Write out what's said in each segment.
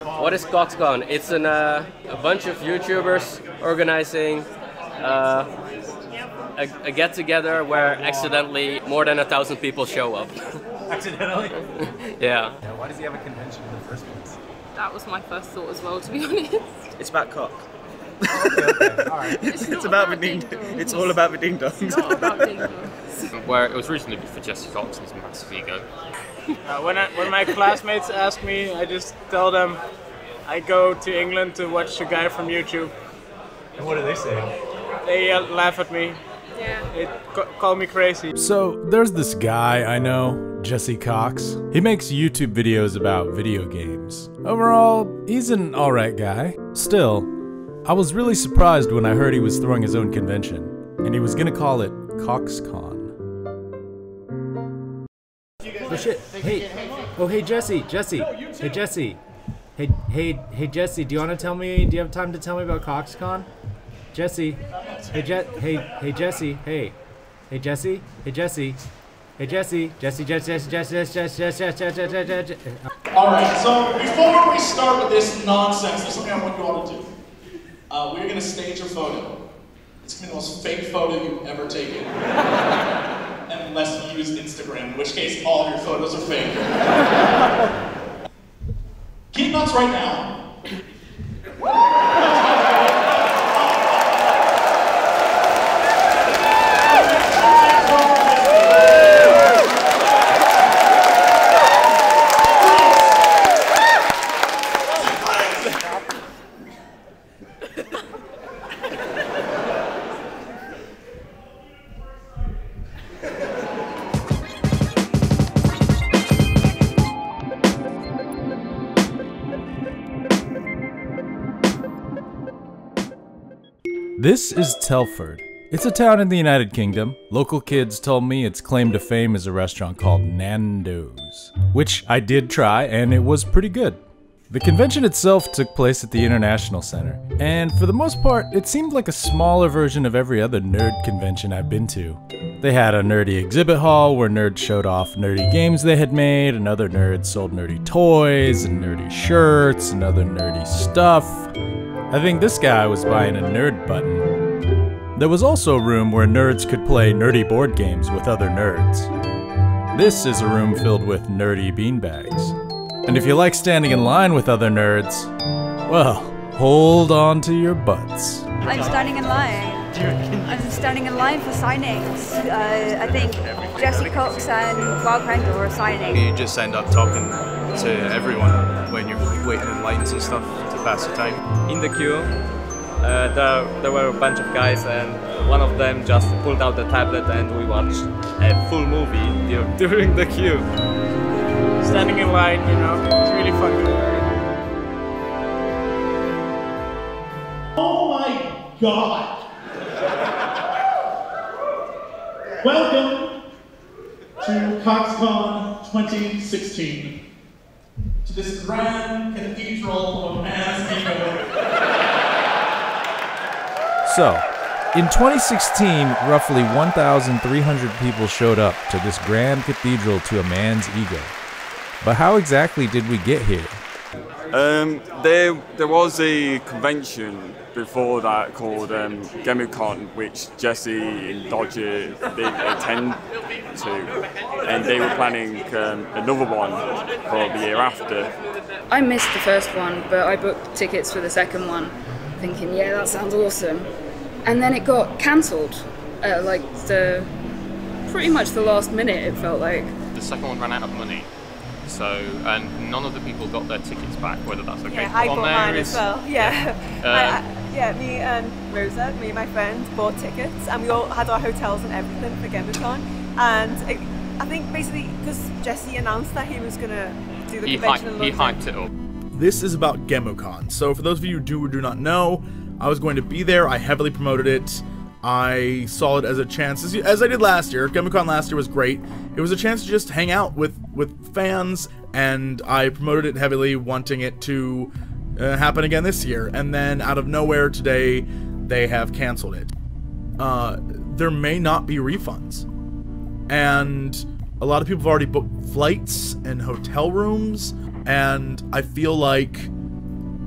What is Coxcon? It's a bunch of YouTubers organizing a get-together where accidentally more than 1,000 people show up. Accidentally? Yeah. Why does he have a convention in the first place? That was my first thought as well, to be honest. It's about cock. Okay, alright. It's about the ding. It's all about the ding dongs. It's not about ding dongs. Where it was originally for Jesse Cox and his massive ego. When my classmates ask me, I just tell them I go to England to watch a guy from YouTube. And what do they say? They laugh at me. Yeah. They call me crazy. So, there's this guy I know, Jesse Cox. He makes YouTube videos about video games. Overall, he's an alright guy. Still, I was really surprised when I heard he was throwing his own convention, and he was gonna call it Coxcon. Oh shit, hey, oh hey Jesse, hey Jesse. Hey Jesse, do you want to tell me, do you have time to tell me about Coxcon? Jesse, hey Jesse, hey Jesse, Alright, so before we start with this nonsense, there's something I want you all to do. We're going to stage a photo. It's going to be the most fake photo you've ever taken. Unless you use Instagram, in which case all of your photos are fake. Keep nuts right now. This is Telford. It's a town in the United Kingdom. Local kids told me its claim to fame is a restaurant called Nando's, which I did try and it was pretty good. The convention itself took place at the International Center, and for the most part, it seemed like a smaller version of every other nerd convention I've been to. They had a nerdy exhibit hall where nerds showed off nerdy games they had made, and other nerds sold nerdy toys and nerdy shirts and other nerdy stuff. I think this guy was buying a nerd button. There was also a room where nerds could play nerdy board games with other nerds. This is a room filled with nerdy beanbags. And if you like standing in line with other nerds, well, hold on to your butts. I'm standing in line. I'm standing in line for signings. I think Jesse Cox and Wild Crandall are signing. You just end up talking to everyone when you're waiting in lines and stuff to pass the time. In the queue, there were a bunch of guys, and one of them just pulled out the tablet and we watched a full movie during the queue. Standing in line, you know, it's really fun. Oh my God! Welcome to Coxcon 2016. To this grand cathedral of man's ego. So, in 2016, roughly 1,300 people showed up to this grand cathedral to a man's ego. But how exactly did we get here? There was a convention before that called GameCon, which Jesse and Dodger did attend to, and they were planning another one for the year after. I missed the first one, but I booked tickets for the second one, thinking, yeah, that sounds awesome. And then it got cancelled, like pretty much the last minute, it felt like. The second one ran out of money. So, and none of the people got their tickets back, whether that's okay. Yeah, I bought mine as well, yeah. Yeah, me and Rosa, me and my friend, bought tickets, and we all had our hotels and everything for GameCon. And I think basically, because Jesse announced that he was going to do the convention in London. He hyped it up. This is about GameCon. So for those of you who do not know, I was going to be there. I heavily promoted it. I saw it as a chance, as I did last year. GameCon last year was great. It was a chance to just hang out with fans, and I promoted it heavily, wanting it to happen again this year. And then out of nowhere today, they have canceled it. There may not be refunds. And a lot of people have already booked flights and hotel rooms, and I feel like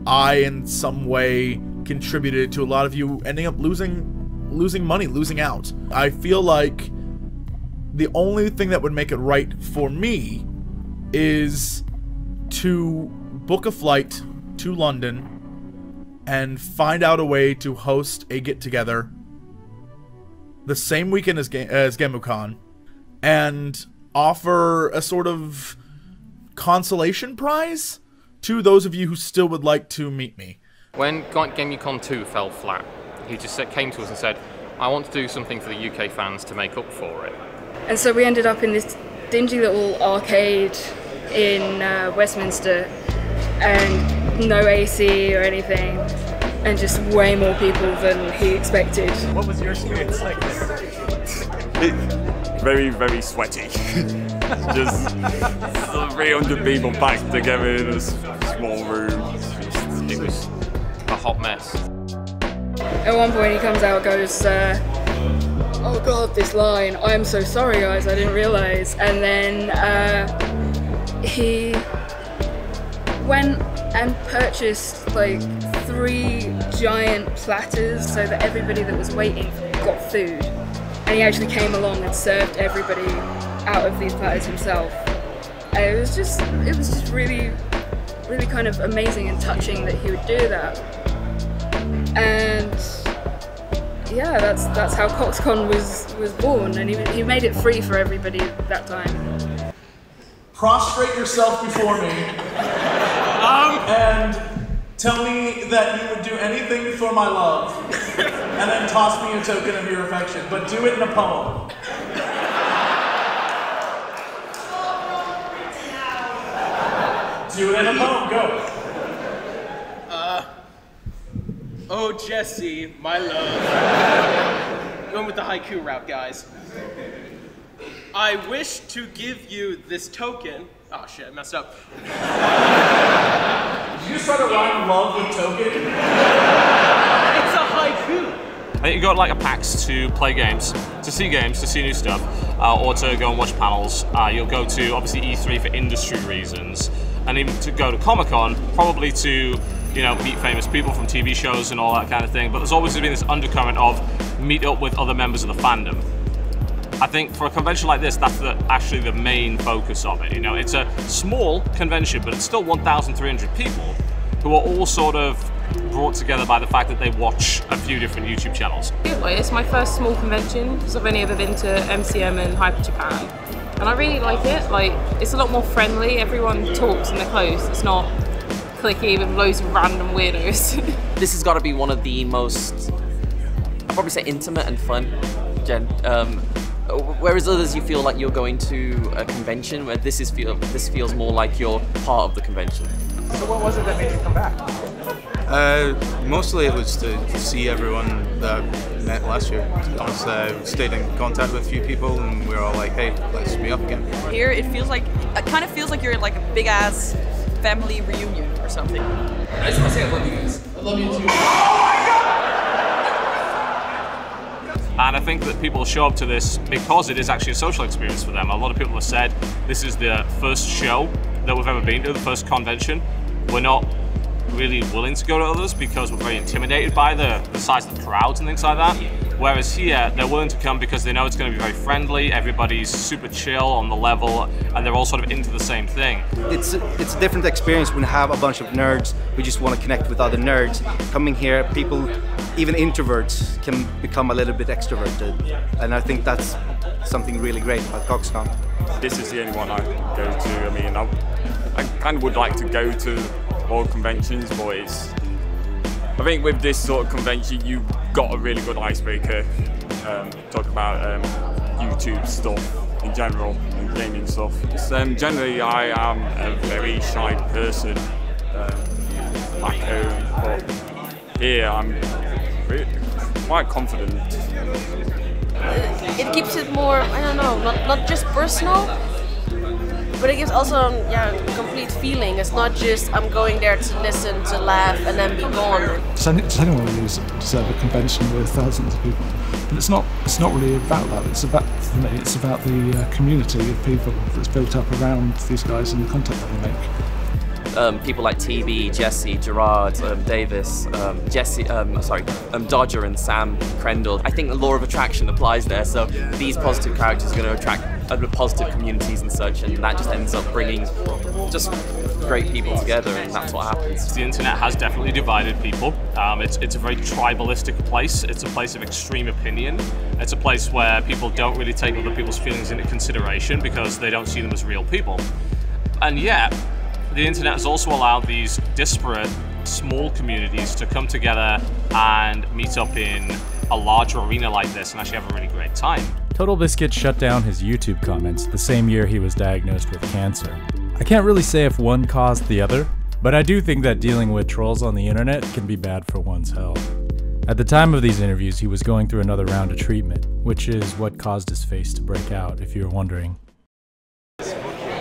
I in some way contributed to a lot of you ending up losing money, losing out. I feel like the only thing that would make it right for me is to book a flight to London and find out a way to host a get-together the same weekend as GemuCon and offer a sort of consolation prize to those of you who still would like to meet me. When GemuCon 2 fell flat, he just came to us and said, I want to do something for the UK fans to make up for it. And so we ended up in this dingy little arcade in Westminster, and no AC or anything, and just way more people than he expected. What was your experience like there? Very, very sweaty. Just 300 people packed together in a small room. It was a hot mess. At one point he comes out and goes, oh god, this line, I'm so sorry guys, I didn't realise. And then he went and purchased like 3 giant platters so that everybody that was waiting got food. And he actually came along and served everybody out of these platters himself. And it was just really, really kind of amazing and touching that he would do that. And yeah, that's how Coxcon was born, and he made it free for everybody at that time. Prostrate yourself before me and tell me that you would do anything for my love, and then toss me a token of your affection, but do it in a poem. Do it in a poem, go. Oh, Jesse, my love. Going with the haiku route, guys. I wish to give you this token. Oh shit, I messed up. Did you just try to rhyme love with token? It's a haiku. I think you got like a PAX to play games, to see new stuff, or to go and watch panels. You'll go to obviously E3 for industry reasons, and even to go to Comic-Con, probably to meet famous people from TV shows and all that kind of thing. But there's always been this undercurrent of meet up with other members of the fandom. I think for a convention like this, that's actually the main focus of it. It's a small convention, but it's still 1,300 people who are all sort of brought together by the fact that they watch a few different YouTube channels. It's my first small convention because I've only ever been to MCM and Hyper Japan, and I really like it. It's a lot more friendly. Everyone talks and they're close. It's not clicky with loads of random weirdos. This has got to be one of the most, I'd probably say, intimate and fun. Whereas others, you feel like you're going to a convention, where this feels more like you're part of the convention. So what was it that made you come back? Mostly it was to see everyone that I met last year. To be honest, I stayed in contact with a few people, and we were all like, "Hey, let's meet up again." Here, it kind of feels like you're in like a big ass family reunion or something. I just want to say I love you guys. I love you too. And I think that people show up to this because it is actually a social experience for them. A lot of people have said this is the first show that we've ever been to, the first convention. We're not really willing to go to others because we're very intimidated by the size of the crowds and things like that. Whereas here, they're willing to come because they know it's going to be very friendly, everybody's super chill on the level, and they're all sort of into the same thing. It's a different experience when you have a bunch of nerds who just want to connect with other nerds. Coming here, people, even introverts, can become a little bit extroverted. And I think that's something really great about Coxcon. This is the only one I go to. I mean, I kind of would like to go to all conventions, but I think with this sort of convention, you've got a really good icebreaker. Talk about YouTube stuff in general and gaming stuff. Generally, I am a very shy person back home, but here I'm really quite confident. It keeps it more, I don't know, not just personal, but it gives also a complete feeling. It's not just I'm going there to listen, to laugh, and then be gone. Does anyone really deserve a convention with thousands of people? But it's not really about that. It's about, for me, it's about the community of people that's built up around these guys and the content that they make. people like TB, Jesse, Gerard, Davis, Dodger and Sam Crendel. I think the law of attraction applies there, so these positive characters are going to attract positive communities and such, and that just ends up bringing just great people together, and that's what happens. The internet has definitely divided people. It's a very tribalistic place. It's a place of extreme opinion. It's a place where people don't really take other people's feelings into consideration because they don't see them as real people. And yet, the internet has also allowed these disparate, small communities to come together and meet up in a larger arena like this and actually have a really great time. Total Biscuit shut down his YouTube comments the same year he was diagnosed with cancer. I can't really say if one caused the other, but I do think that dealing with trolls on the internet can be bad for one's health. At the time of these interviews, he was going through another round of treatment, which is what caused his face to break out, if you were wondering.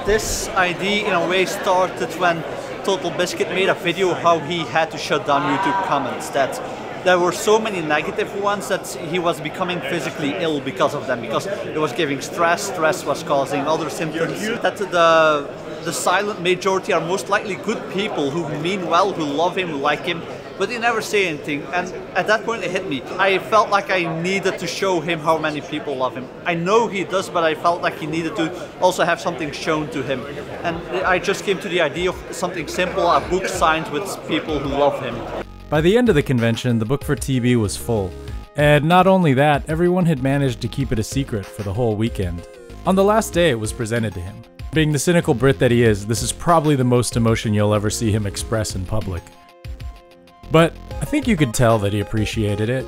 This idea in a way started when Total Biscuit made a video how he had to shut down YouTube comments, that there were so many negative ones that he was becoming physically ill because of them, because it was giving stress was causing other symptoms, that the silent majority are most likely good people who mean well, who love him, who like him, but they never say anything. And at that point it hit me. I felt like I needed to show him how many people love him. I know he does, but I felt like he needed to also have something shown to him. And I just came to the idea of something simple, a book signed with people who love him. By the end of the convention, the book for TB was full. And not only that, everyone had managed to keep it a secret for the whole weekend. On the last day, it was presented to him. Being the cynical Brit that he is, this is probably the most emotion you'll ever see him express in public. But I think you could tell that he appreciated it.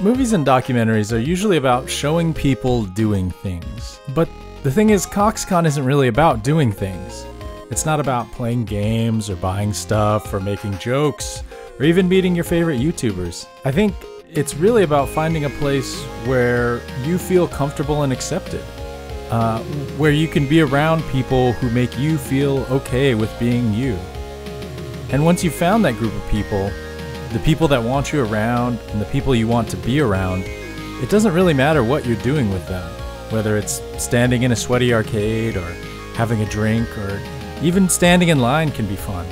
Movies and documentaries are usually about showing people doing things. But the thing is, Coxcon isn't really about doing things. It's not about playing games or buying stuff or making jokes or even meeting your favorite YouTubers. I think it's really about finding a place where you feel comfortable and accepted. Where you can be around people who make you feel okay with being you. And once you've found that group of people, the people that want you around and the people you want to be around, it doesn't really matter what you're doing with them. Whether it's standing in a sweaty arcade or having a drink or even standing in line can be fun.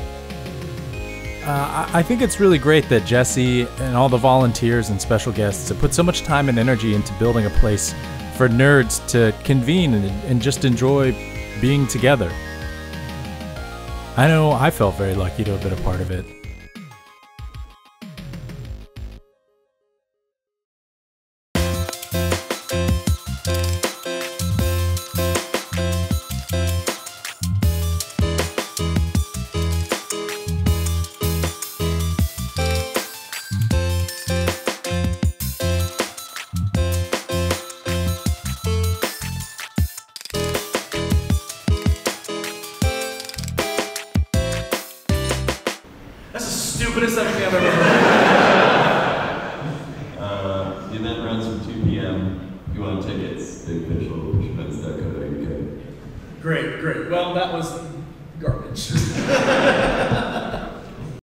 I think it's really great that Jesse and all the volunteers and special guests have put so much time and energy into building a place for nerds to convene and just enjoy being together. I know I felt very lucky to have been a part of it. Stupidest thing I've ever heard. The event runs from 2 p.m. If you want tickets, the official pushevents.co.uk. Great. Well, that was garbage.